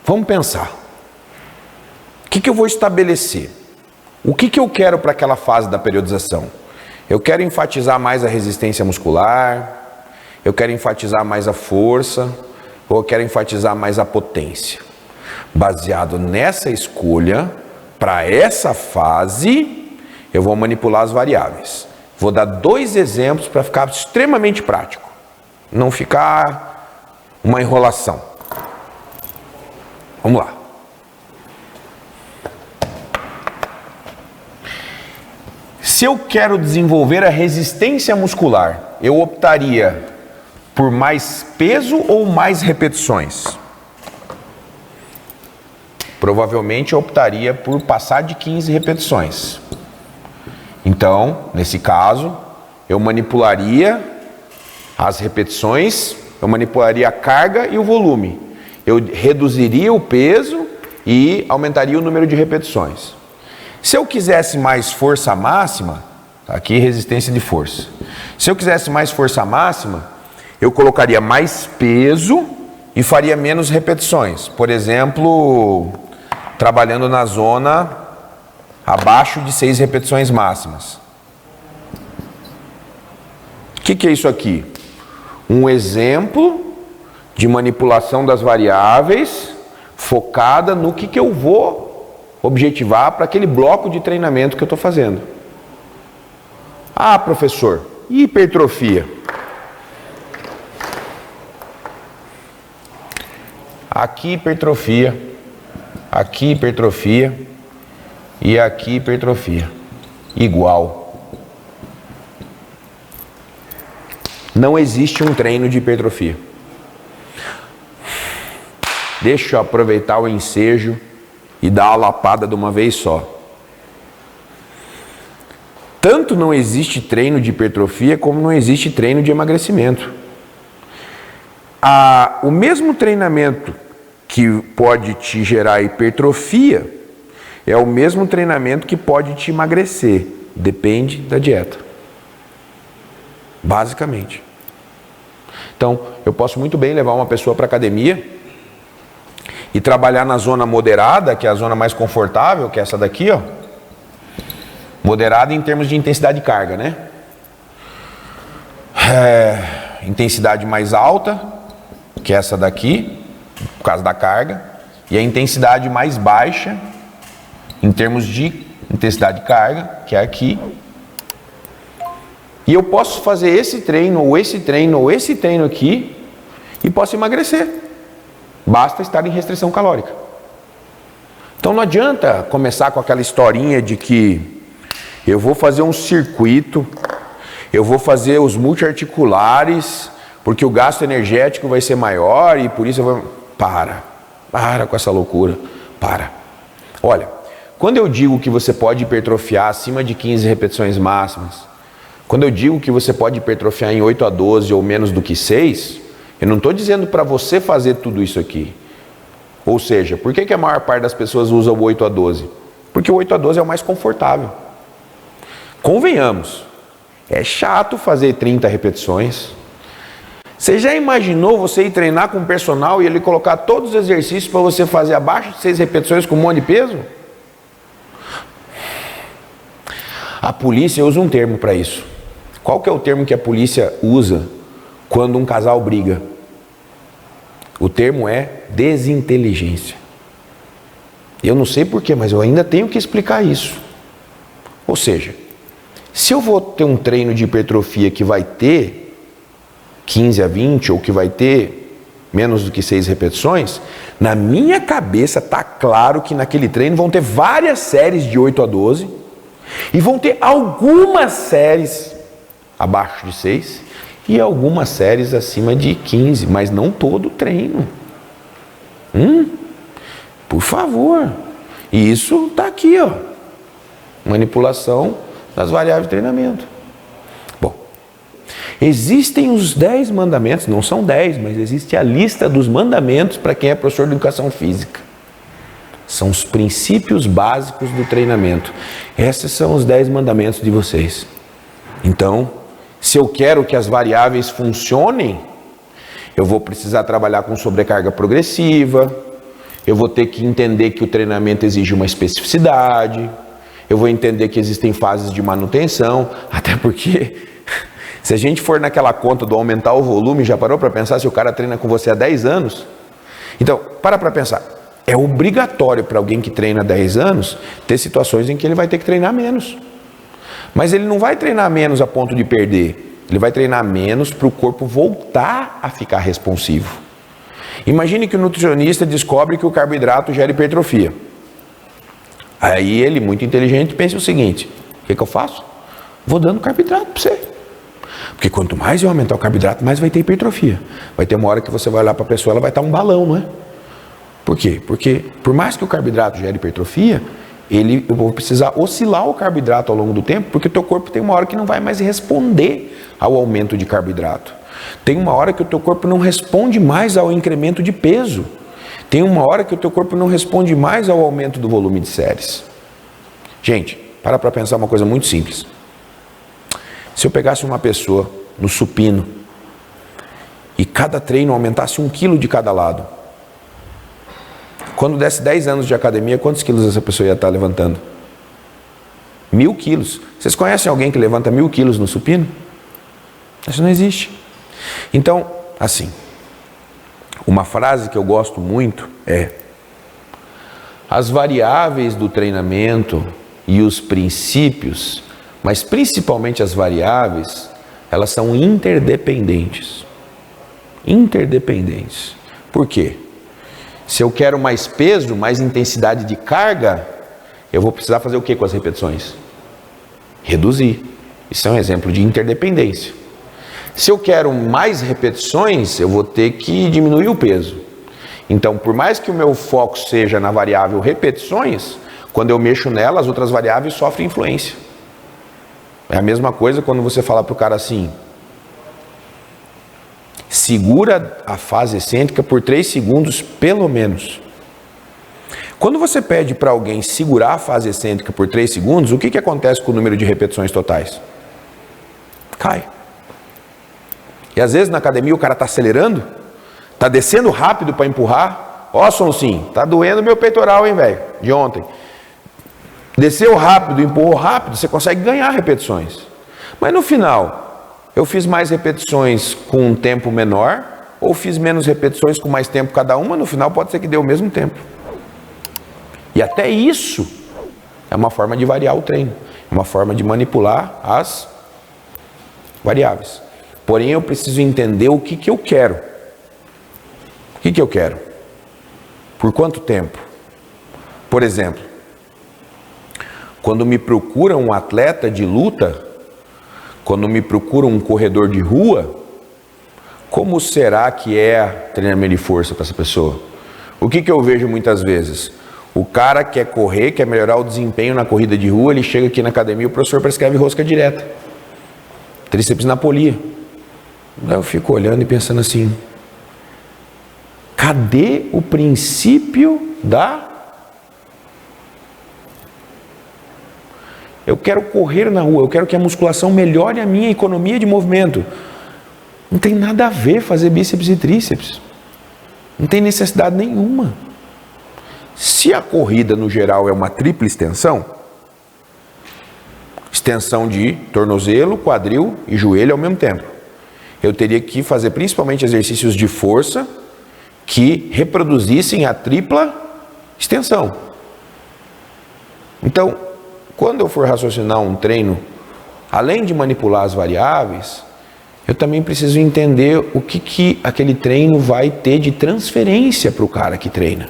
Vamos pensar. O que eu vou estabelecer? O que eu quero para aquela fase da periodização? Eu quero enfatizar mais a resistência muscular, eu quero enfatizar mais a força, ou eu quero enfatizar mais a potência? Baseado nessa escolha, para essa fase, eu vou manipular as variáveis. Vou dar 2 exemplos para ficar extremamente prático, não ficar uma enrolação. Vamos lá. Se eu quero desenvolver a resistência muscular, eu optaria por mais peso ou mais repetições? Provavelmente eu optaria por passar de 15 repetições. Então, nesse caso, eu manipularia as repetições, eu manipularia a carga e o volume. Eu reduziria o peso e aumentaria o número de repetições. Se eu quisesse mais força máxima, aqui resistência de força. Se eu quisesse mais força máxima, eu colocaria mais peso e faria menos repetições. Por exemplo, trabalhando na zona abaixo de 6 repetições máximas. O que é isso aqui? Um exemplo de manipulação das variáveis focada no que eu vou objetivar para aquele bloco de treinamento que eu estou fazendo. Ah, professor, e hipertrofia? Aqui hipertrofia, aqui hipertrofia e aqui hipertrofia. Igual. Não existe um treino de hipertrofia. Deixa eu aproveitar o ensejo e dar a lapada de uma vez só. Tanto não existe treino de hipertrofia como não existe treino de emagrecimento. O mesmo treinamento que pode te gerar hipertrofia é o mesmo treinamento que pode te emagrecer. Depende da dieta. Basicamente. Então, eu posso muito bem levar uma pessoa para a academia e trabalhar na zona moderada, que é a zona mais confortável, que é essa daqui, ó. Moderada em termos de intensidade de carga, né? Intensidade mais alta, que é essa daqui, por causa da carga, e a intensidade mais baixa, em termos de intensidade de carga, que é aqui. E eu posso fazer esse treino, ou esse treino, ou esse treino aqui, e posso emagrecer. Basta estar em restrição calórica. Então não adianta começar com aquela historinha de que eu vou fazer um circuito, eu vou fazer os multiarticulares, porque o gasto energético vai ser maior e por isso eu vou... Para com essa loucura. Para. Olha, quando eu digo que você pode hipertrofiar acima de 15 repetições máximas, quando eu digo que você pode hipertrofiar em 8 a 12 ou menos do que 6, eu não estou dizendo para você fazer tudo isso aqui. Ou seja, por que a maior parte das pessoas usa o 8 a 12? Porque o 8 a 12 é o mais confortável. Convenhamos, é chato fazer 30 repetições. Você já imaginou você ir treinar com um personal e ele colocar todos os exercícios para você fazer abaixo de 6 repetições com um monte de peso? A polícia usa um termo para isso. Qual que é o termo que a polícia usa quando um casal briga? O termo é desinteligência. Eu não sei porquê, mas eu ainda tenho que explicar isso. Ou seja, se eu vou ter um treino de hipertrofia que vai ter 15 a 20 ou que vai ter menos do que 6 repetições, na minha cabeça está claro que naquele treino vão ter várias séries de 8 a 12 e vão ter algumas séries abaixo de 6 e algumas séries acima de 15, mas não todo o treino. Por favor. E isso está aqui, ó. Manipulação das variáveis de treinamento. Bom, existem os 10 mandamentos, não são 10, mas existe a lista dos mandamentos para quem é professor de educação física. São os princípios básicos do treinamento. Esses são os 10 mandamentos de vocês. Então, se eu quero que as variáveis funcionem, eu vou precisar trabalhar com sobrecarga progressiva, eu vou ter que entender que o treinamento exige uma especificidade, eu vou entender que existem fases de manutenção, até porque se a gente for naquela conta do aumentar o volume, já parou para pensar se o cara treina com você há 10 anos? Então, para pensar, é obrigatório para alguém que treina há 10 anos ter situações em que ele vai ter que treinar menos. Mas ele não vai treinar menos a ponto de perder, ele vai treinar menos para o corpo voltar a ficar responsivo. Imagine que o nutricionista descobre que o carboidrato gera hipertrofia. Aí ele, muito inteligente, pensa o seguinte: o que eu faço? Vou dando carboidrato para você. Porque quanto mais eu aumentar o carboidrato, mais vai ter hipertrofia. Vai ter uma hora que você vai olhar para a pessoa, ela vai estar um balão, não é? Por quê? Porque por mais que o carboidrato gere hipertrofia, eu vou precisar oscilar o carboidrato ao longo do tempo, porque o teu corpo tem uma hora que não vai mais responder ao aumento de carboidrato. Tem uma hora que o teu corpo não responde mais ao incremento de peso. Tem uma hora que o teu corpo não responde mais ao aumento do volume de séries. Gente, para pensar uma coisa muito simples. Se eu pegasse uma pessoa no supino e cada treino aumentasse 1 quilo de cada lado, quando desse 10 anos de academia, quantos quilos essa pessoa ia estar levantando? 1.000 quilos. Vocês conhecem alguém que levanta 1.000 quilos no supino? Isso não existe. Então, assim, uma frase que eu gosto muito é: as variáveis do treinamento e os princípios, mas principalmente as variáveis, elas são interdependentes. Interdependentes. Por quê? Se eu quero mais peso, mais intensidade de carga, eu vou precisar fazer o que com as repetições? Reduzir. Isso é um exemplo de interdependência. Se eu quero mais repetições, eu vou ter que diminuir o peso. Então, por mais que o meu foco seja na variável repetições, quando eu mexo nela, as outras variáveis sofrem influência. É a mesma coisa quando você fala para o cara assim: segura a fase excêntrica por 3 segundos, pelo menos. Quando você pede para alguém segurar a fase excêntrica por 3 segundos, o que acontece com o número de repetições totais? Cai. E às vezes na academia o cara está acelerando, está descendo rápido para empurrar. Ó, Sonsim, tá doendo meu peitoral, hein, velho, de ontem. Desceu rápido, empurrou rápido, você consegue ganhar repetições. Mas no final, eu fiz mais repetições com um tempo menor, ou fiz menos repetições com mais tempo cada uma, no final pode ser que dê o mesmo tempo. E até isso é uma forma de variar o treino, é uma forma de manipular as variáveis. Porém, eu preciso entender o que eu quero. O que eu quero? Por quanto tempo? Por exemplo, quando me procura um atleta de luta, quando me procura um corredor de rua, como será que é treinamento de força para essa pessoa? O que eu vejo muitas vezes? O cara quer correr, quer melhorar o desempenho na corrida de rua, ele chega aqui na academia, o professor prescreve rosca direta, tríceps na polia. Eu fico olhando e pensando assim: cadê o princípio da... Eu quero correr na rua, eu quero que a musculação melhore a minha economia de movimento. Não tem nada a ver fazer bíceps e tríceps. Não tem necessidade nenhuma. Se a corrida no geral é uma tripla extensão, extensão de tornozelo, quadril e joelho ao mesmo tempo, eu teria que fazer principalmente exercícios de força que reproduzissem a tripla extensão. Então, quando eu for raciocinar um treino, além de manipular as variáveis, eu também preciso entender o que aquele treino vai ter de transferência para o cara que treina.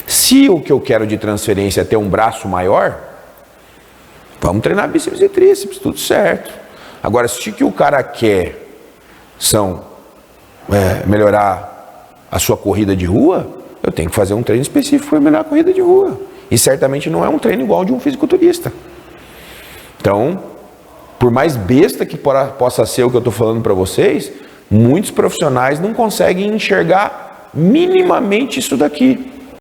Se o que eu quero de transferência é ter um braço maior, vamos treinar bíceps e tríceps, tudo certo. Agora, se o que o cara quer são melhorar a sua corrida de rua, eu tenho que fazer um treino específico para melhorar a corrida de rua. E certamente não é um treino igual de um fisiculturista. Então, por mais besta que possa ser o que eu estou falando para vocês, muitos profissionais não conseguem enxergar minimamente isso daqui.